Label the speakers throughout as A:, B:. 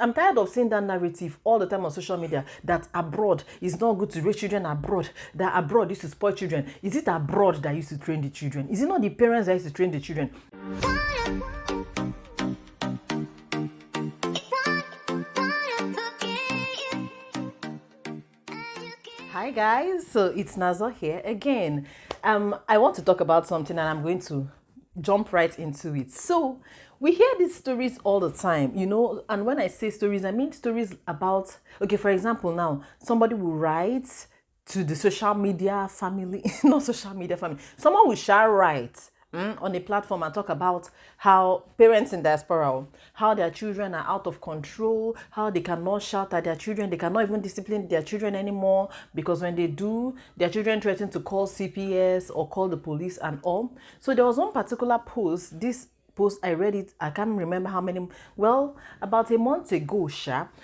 A: I'm tired of seeing that narrative all the time on social media that abroad is not good to raise children abroad, that abroad used to spoil children. Is it abroad that used to train the children? Is it not the parents that used to train the children? Hi guys, so it's Nazor here again. I want to talk about something and I'm going to jump right into it. So we hear these stories all the time, you know, and when I say stories, I mean stories about, okay, for example, now somebody will write to the social media family, not social media family, someone will share write on a platform and talk about how parents in diaspora, how their children are out of control, how they cannot shout at their children, they cannot even discipline their children anymore because when they do, their children threaten to call CPS or call the police and all. So there was one particular post, this post I read it, I can't remember how many, well, about a month ago,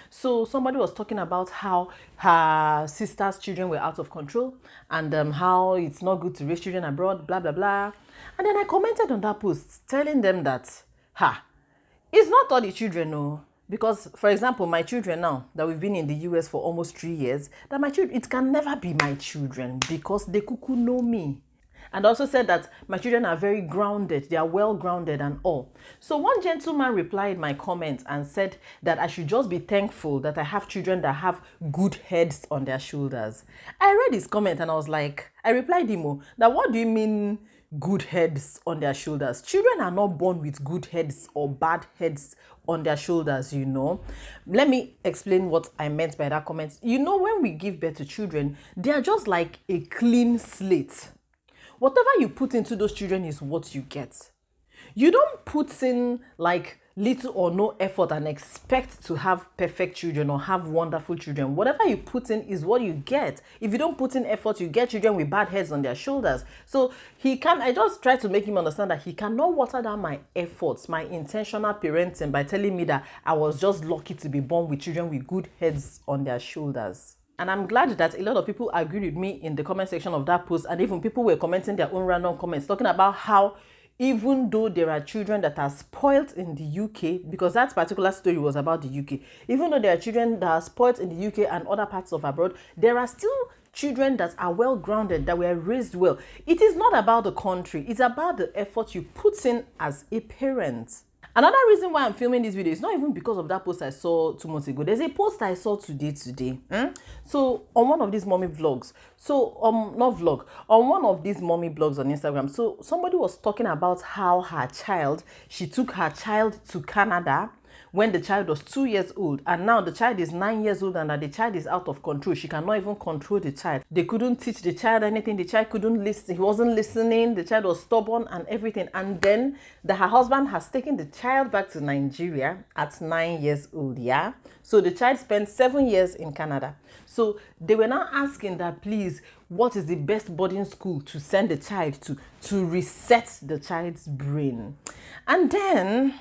A: so somebody was talking about how her sister's children were out of control and how it's not good to raise children abroad, blah blah blah. And then I commented on that post telling them that it's not all the children, no. Because, for example, my children now that we've been in the US for almost 3 years, that my children, it can never be my children because they cuckoo know me. And also said that my children are very grounded, they are well grounded and all. So one gentleman replied my comment and said that I should just be thankful that I have children that have good heads on their shoulders. I read his comment and I was like, I replied him, that what do you mean good heads on their shoulders? Children are not born with good heads or bad heads on their shoulders, you know. Let me explain what I meant by that comment. You know, when we give birth to children, they are just like a clean slate. Whatever you put into those children is what you get. You don't put in like little or no effort and expect to have perfect children or have wonderful children. Whatever you put in is what you get. If you don't put in effort, you get children with bad heads on their shoulders. So I just try to make him understand that he cannot water down my efforts, my intentional parenting by telling me that I was just lucky to be born with children with good heads on their shoulders. And I'm glad that a lot of people agreed with me in the comment section of that post, and even people were commenting their own random comments talking about how even though there are children that are spoiled in the UK, because that particular story was about the UK, even though there are children that are spoiled in the UK and other parts of abroad, there are still children that are well grounded, that were raised well. It is not about the country, it's about the effort you put in as a parent. Another reason why I'm filming this video is not even because of that post I saw 2 months ago. There's a post I saw today. So on one of these mommy vlogs, on one of these mommy blogs on Instagram, so somebody was talking about how she took her child to Canada when the child was 2 years old, and now the child is 9 years old and that the child is out of control. She cannot even control the child. They couldn't teach the child anything. The child couldn't listen. He wasn't listening. The child was stubborn and everything. And then her husband has taken the child back to Nigeria at 9 years old, yeah? So the child spent 7 years in Canada. So they were now asking that, please, what is the best boarding school to send the child to reset the child's brain? And then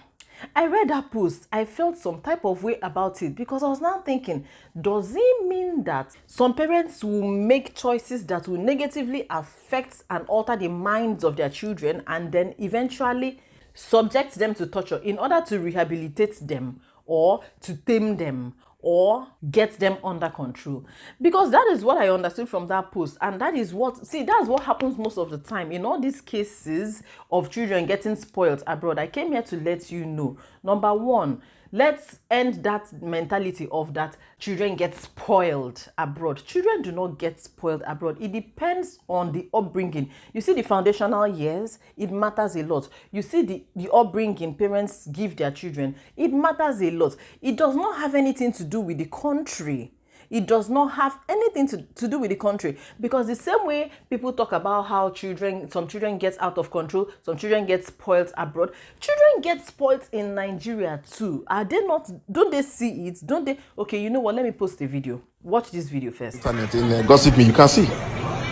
A: I read that post. I felt some type of way about it because I was now thinking, does it mean that some parents will make choices that will negatively affect and alter the minds of their children and then eventually subject them to torture in order to rehabilitate them or to tame them or get them under control? Because that is what I understood from that post, and that's what happens most of the time in all these cases of children getting spoiled abroad. I came here to let you know, number one, let's end that mentality of that children get spoiled abroad. Children do not get spoiled abroad. It depends on the upbringing. You see, the foundational years, it matters a lot. You see, the upbringing parents give their children, it matters a lot. It does not have anything to do with the country. It does not have anything to do with the country, because the same way people talk about how some children get out of control, some children get spoiled abroad, children get spoiled in Nigeria too. Are they not? Don't they see it? Don't they? Okay, you know what? Let me post a video. Watch this video first.
B: In Gossip Me, you can see.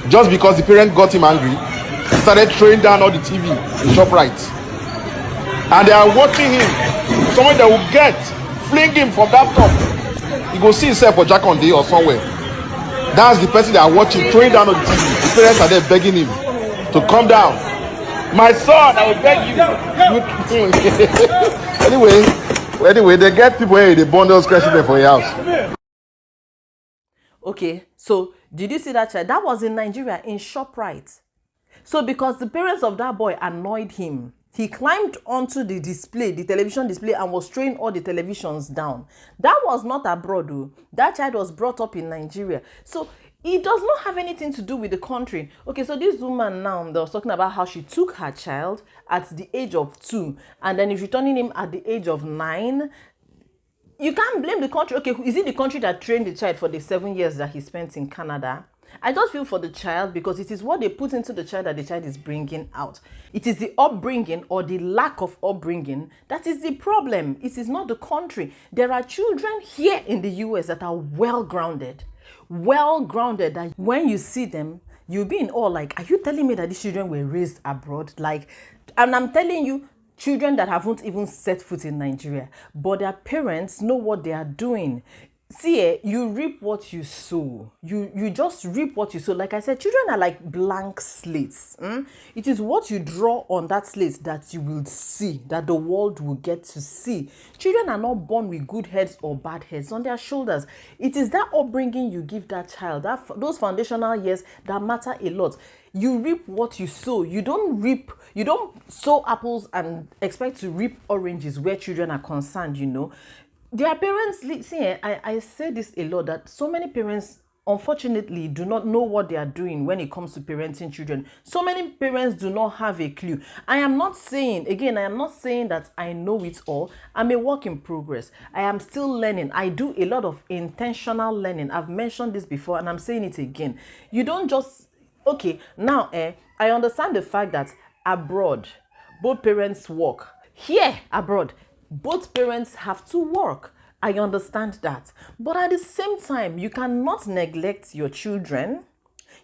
B: Just because the parent got him angry, he started throwing down all the TV in ShopRite. And they are watching him. Someone that will fling him from that top. He go see himself for Jack on Day or somewhere. That's the person that are watching, throwing down on the TV. The parents are there begging him to come down. My son, I will beg you. Anyway, Anyway, they get people where they bundle scratching there for your house.
A: Okay, so did you see that child? That was in Nigeria, in ShopRite. So because the parents of that boy annoyed him, he climbed onto the display, the television display, and was throwing all the televisions down. That was not abroad, though. That child was brought up in Nigeria. So it does not have anything to do with the country. Okay, so this woman now that was talking about how she took her child at the age of 2 and then is returning him at the age of 9. You can't blame the country. Okay, is it the country that trained the child for the 7 years that he spent in Canada? I just feel for the child because it is what they put into the child that the child is bringing out. It is the upbringing or the lack of upbringing that is the problem. It is not the country. There are children here in the US that are well grounded, that when you see them, you'll be in awe. Like, are you telling me that these children were raised abroad? Like, and I'm telling you, children that haven't even set foot in Nigeria, but their parents know what they are doing. See, you reap what you sow. You just reap what you sow. Like I said, children are like blank slates. It is what you draw on that slate that you will see, that the world will get to see. Children are not born with good heads or bad heads on their shoulders. It is that upbringing you give that child, those foundational years that matter a lot. You reap what you sow. You don't sow apples and expect to reap oranges where children are concerned, Their parents, see, I say this a lot, that so many parents unfortunately do not know what they are doing when it comes to parenting children. So many parents do not have a clue. I am not saying that I know it all. I'm a work in progress. I am still learning. I do a lot of intentional learning. I've mentioned this before and I'm saying it again. You don't just, okay, now I understand the fact that abroad, both parents work. Here, abroad, both parents have to work. I understand that. But at the same time, you cannot neglect your children.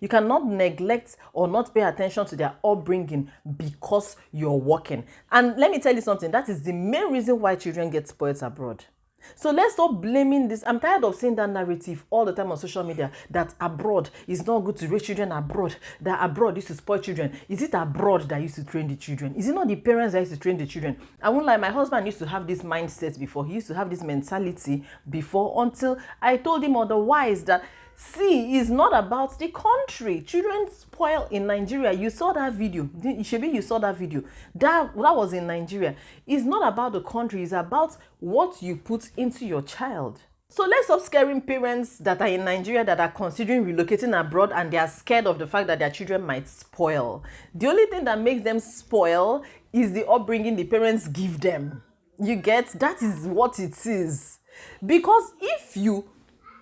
A: You cannot neglect or not pay attention to their upbringing because you're working. And let me tell you something, that is the main reason why children get spoiled abroad. So let's stop blaming this. I'm tired of seeing that narrative all the time on social media that abroad is not good to raise children abroad, that abroad used to spoil children. Is it abroad that used to train the children? Is it not the parents that used to train the children? I won't lie, my husband used to have this mindset before. He used to have this mentality before until I told him otherwise, that see, it's not about the country. Children spoil in Nigeria. You saw that video. Shebi, you saw that video. That was in Nigeria. It's not about the country. It's about what you put into your child. So let's stop scaring parents that are in Nigeria that are considering relocating abroad and they are scared of the fact that their children might spoil. The only thing that makes them spoil is the upbringing the parents give them. You get? That is what it is. Because if you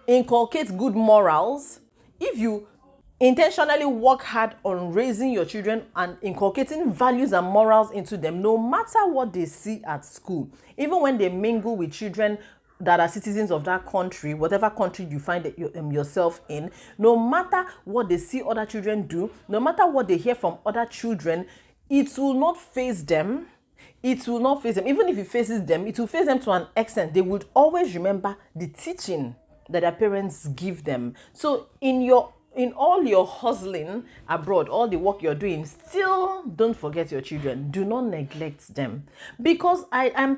A: inculcate good morals, if you intentionally work hard on raising your children and inculcating values and morals into them, no matter what they see at school, even when they mingle with children that are citizens of that country, whatever country you find yourself in, no matter what they see other children do, no matter what they hear from other children, it will not faze them. It will not faze them. Even if it faces them, it will faze them to an extent. They would always remember the teaching that their parents give them. So in all your hustling abroad, all the work you're doing, still don't forget your children. Do not neglect them. Because I'm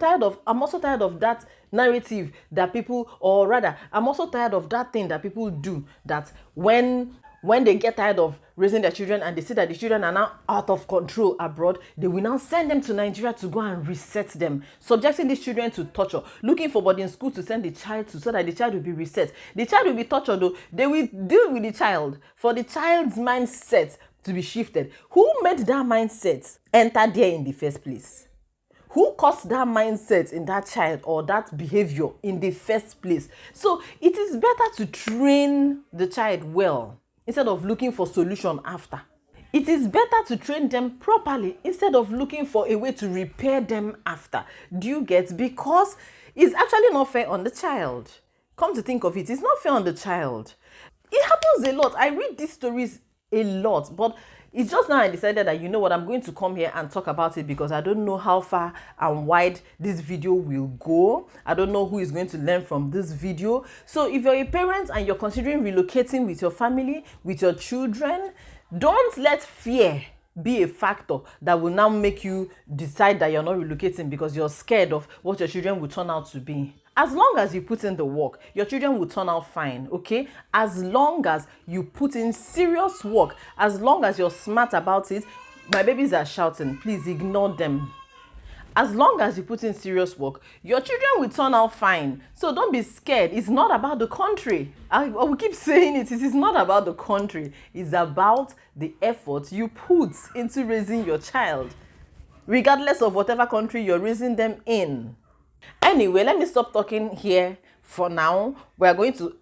A: also tired of that narrative that people, or rather, I'm also tired of that thing that people do, that when they get tired of raising their children and they see that the children are now out of control abroad, they will now send them to Nigeria to go and reset them, subjecting these children to torture, looking for boarding school to send the child to so that the child will be reset. The child will be tortured though. They will deal with the child for the child's mindset to be shifted. Who made that mindset enter there in the first place? Who caused that mindset in that child or that behavior in the first place? So it is better to train the child well instead of looking for solution after. It is better to train them properly instead of looking for a way to repair them after. Do you get? Because it's actually not fair on the child. Come to think of it, it's not fair on the child. It happens a lot. I read these stories a lot, but it's just now I decided that, you know what, I'm going to come here and talk about it because I don't know how far and wide this video will go. I don't know who is going to learn from this video. So if you're a parent and you're considering relocating with your family, with your children, don't let fear be a factor that will now make you decide that you're not relocating because you're scared of what your children will turn out to be. As long as you put in the work, your children will turn out fine, okay? As long as you put in serious work, as long as you're smart about it. My babies are shouting, please ignore them. As long as you put in serious work, your children will turn out fine. So don't be scared. It's not about the country. I will keep saying it. It is not about the country. It's about the effort you put into raising your child, regardless of whatever country you're raising them in. Anyway, let me stop talking here for now. We are going to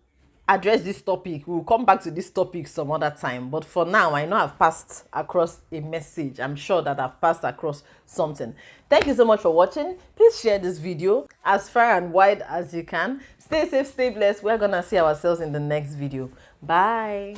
A: address this topic. We'll come back to this topic some other time. But for now, I know I've passed across a message. I'm sure that I've passed across something. Thank you so much for watching. Please share this video as far and wide as you can. Stay safe, stay blessed. We're gonna see ourselves in the next video. Bye.